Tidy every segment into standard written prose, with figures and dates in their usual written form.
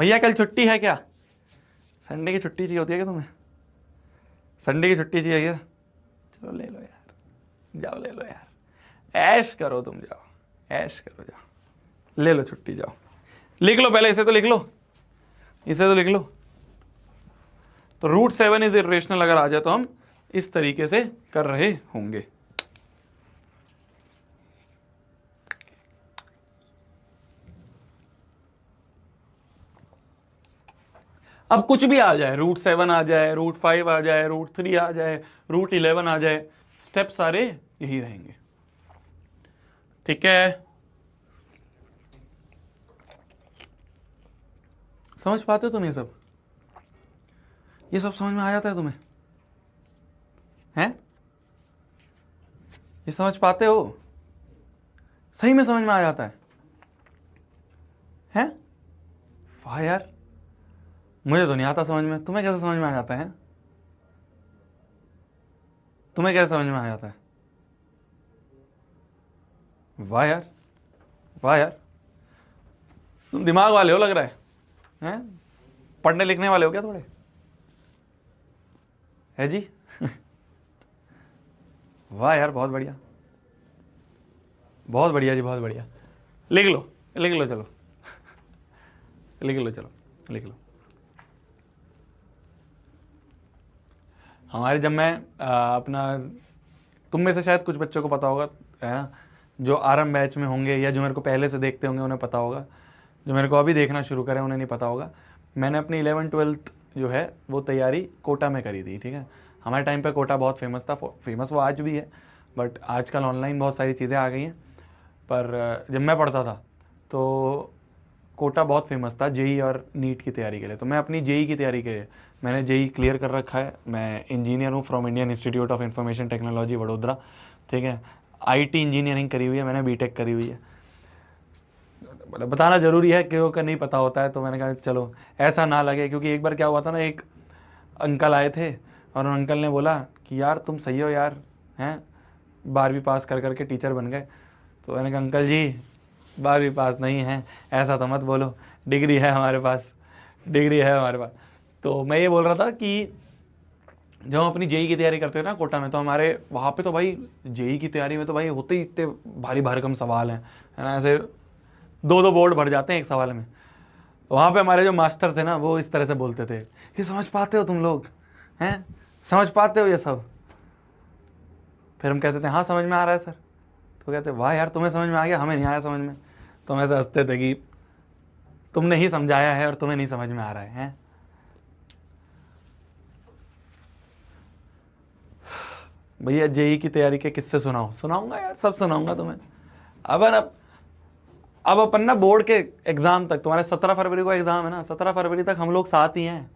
भैया कल छुट्टी है क्या? संडे की छुट्टी चाहिए होती है क्या तुम्हें? संडे की छुट्टी चाहिए क्या? चलो ले लो यार, जाओ ले लो यार, ऐश करो तुम, जाओ ऐश करो, जाओ ले लो छुट्टी, जाओ लिख लो, पहले इसे तो लिख लो, इसे तो लिख लो। तो √7 इज इरेशनल अगर आ जाए तो हम इस तरीके से कर रहे होंगे। अब कुछ भी आ जाए, √7 आ जाए, √5 आ जाए, √3 आ जाए, √11 आ जाए, स्टेप सारे यही रहेंगे। ठीक है, समझ पाते हो तुम ये सब? ये सब समझ में आ जाता है तुम्हें? हैं? ये समझ पाते हो? सही में समझ में आ जाता है? हैं? वाह यार, मुझे तो नहीं आता समझ में, तुम्हें कैसे समझ में आ जाता है? तुम्हें कैसे समझ में आ जाता है? वाह यार, वाह यार, तुम दिमाग वाले हो लग रहा है, हैं? पढ़ने लिखने वाले हो क्या थोड़े? है जी? वाह यार, बहुत बढ़िया, बहुत बढ़िया जी, बहुत बढ़िया। लिख लो, लिख लो, चलो लिख लो, चलो लिख लो। हमारे जब मैं अपना, तुम में से शायद कुछ बच्चों को पता होगा, है ना, जो आरंभ बैच में होंगे या जो मेरे को पहले से देखते होंगे उन्हें पता होगा, जो मेरे को अभी देखना शुरू करें उन्हें नहीं पता होगा। मैंने अपनी 11th-12th जो है वो तैयारी कोटा में करी थी। ठीक है, हमारे टाइम पे कोटा बहुत फेमस था, फेमस वो आज भी है, बट आजकल ऑनलाइन बहुत सारी चीज़ें आ गई हैं। पर जब मैं पढ़ता था तो कोटा बहुत फेमस था जेई और नीट की तैयारी के लिए। तो मैं अपनी जेई की तैयारी के लिए, मैंने जेई क्लियर कर रखा है। मैं इंजीनियर हूँ from Indian institute of information technology Vadodara. ठीक है, आईटी इंजीनियरिंग करी हुई है मैंने, बीटेक करी हुई है। मतलब बताना ज़रूरी है, क्यों का नहीं पता होता है, तो मैंने कहा चलो ऐसा ना लगे, क्योंकि एक बार क्या हुआ था ना, एक अंकल आए थे और उन अंकल ने बोला कि यार तुम सही हो यार, हैं 12वीं पास कर करके टीचर बन गए। तो मैंने कहा अंकल जी 12वीं पास नहीं है, ऐसा तो मत बोलो, डिग्री है हमारे पास, डिग्री है हमारे पास। तो मैं ये बोल रहा था कि जब हम अपनी जेई की तैयारी करते हैं ना कोटा में, तो हमारे वहाँ पे तो भाई जेई की तैयारी में तो भाई होते ही इतने भारी भरकम सवाल हैं, है ना, ऐसे 2-2 बोर्ड भर जाते हैं एक सवाल में। वहाँ पे हमारे जो मास्टर थे ना, वो इस तरह से बोलते थे, ये समझ पाते हो तुम लोग, हैं समझ पाते हो ये सब? फिर हम कहते थे हाँ समझ में आ रहा है सर। तो कहते वाह यार तुम्हें समझ में आ गया, हमें नहीं आया समझ में। तो हम ऐसे हंसते थे कि तुमने ही समझाया है और तुम्हें नहीं समझ में आ रहा है। भैया जेई की तैयारी के किससे सुनाऊं? सुनाऊंगा यार, सब सुनाऊंगा तुम्हें। अब अपन ना बोर्ड के एग्जाम तक, तुम्हारे 17 फरवरी को एग्जाम है ना, 17 फरवरी तक हम लोग साथ ही हैं।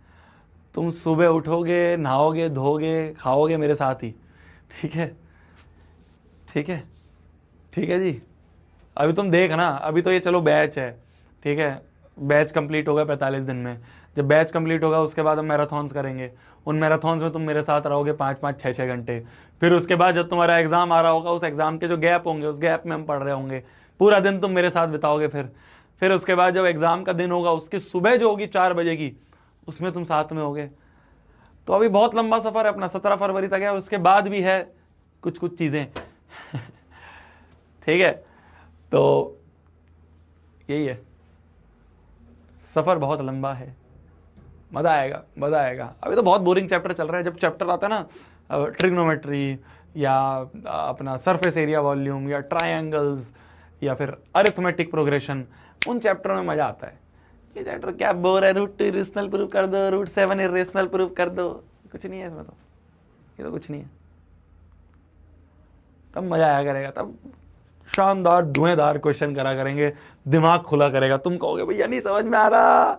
तुम सुबह उठोगे, नहाओगे, धोगे, खाओगे मेरे साथ ही। ठीक है, ठीक है, ठीक है जी। अभी तुम देख ना, अभी तो ये चलो बैच है, ठीक है, बैच कंप्लीट होगा 45 दिन में। जब बैच कंप्लीट होगा उसके बाद हम मैराथॉन्स करेंगे। उन मैराथॉन्स में तुम मेरे साथ रहोगे 5-5, 6-6 घंटे। फिर उसके बाद जब तुम्हारा एग्जाम आ रहा होगा, उस एग्जाम के जो गैप होंगे, उस गैप में हम पढ़ रहे होंगे, पूरा दिन तुम मेरे साथ बिताओगे। फिर उसके बाद जब एग्जाम का दिन होगा, उसकी सुबह जो होगी 4 बजे की, उसमें तुम साथ में होगे। तो अभी बहुत लंबा सफर है अपना, 17 फरवरी तक है, उसके बाद भी है कुछ कुछ चीजें। ठीक है, तो यही है, सफर बहुत लंबा है, मजा आएगा, मजा आएगा। अभी तो बहुत बोरिंग चैप्टर चल रहा है। जब चैप्टर आता है ना ट्रिग्नोमेट्री या अपना सरफेस एरिया वॉल्यूम या ट्रायंगल्स या फिर अरिथमेटिक प्रोग्रेशन, उन चैप्टरों में मजा आता है। ये चैप्टर क्या बोर है, √2 इरेशनल प्रूव कर दो, √7 इरेशनल प्रूव कर दो, कुछ नहीं है इसमें, तो ये तो कुछ नहीं है। तब मजा आया करेगा, तब शानदार धुएंधार क्वेश्चन करा करेंगे, दिमाग खुला करेगा। तुम कहोगे भैया नहीं समझ में आ रहा,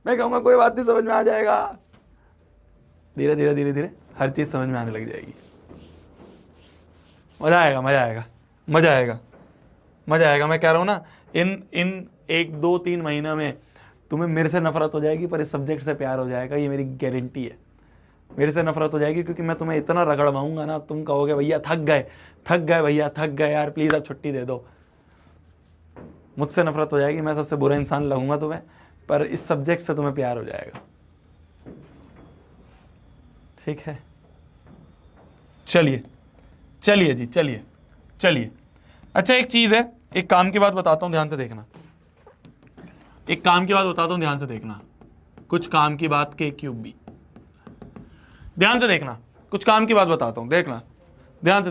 मैं कहूंगा कोई बात नहीं, समझ में आ जाएगा। धीरे धीरे धीरे धीरे हर चीज समझ में आने लग जाएगी। मजा आएगा, मजा आएगा, मजा आएगा, मजा आएगा। मैं कह रहा हूं ना, इन 1-2-3 महीना में तुम्हें मेरे से नफरत हो जाएगी, पर इस सब्जेक्ट से प्यार हो जाएगा, ये मेरी गारंटी है। मेरे से नफरत हो जाएगी क्योंकि मैं तुम्हें इतना रगड़वाऊंगा ना, तुम कहोगे भैया थक गए, थक गए भैया, थक गए यार, प्लीज अब छुट्टी दे दो। मुझसे नफरत हो जाएगी, मैं सबसे बुरा इंसान लगूंगा तुम्हें, पर इस सब्जेक्ट से तुम्हें प्यार हो जाएगा। ठीक है, चलिए चलिए जी, चलिए चलिए। अच्छा एक चीज है, एक काम की बात बताता हूं, ध्यान से देखना। एक काम की बात बताता हूं, ध्यान से देखना। कुछ काम की बात के क्यूब बी, ध्यान से देखना। कुछ काम की बात बताता हूं, देखना ध्यान से।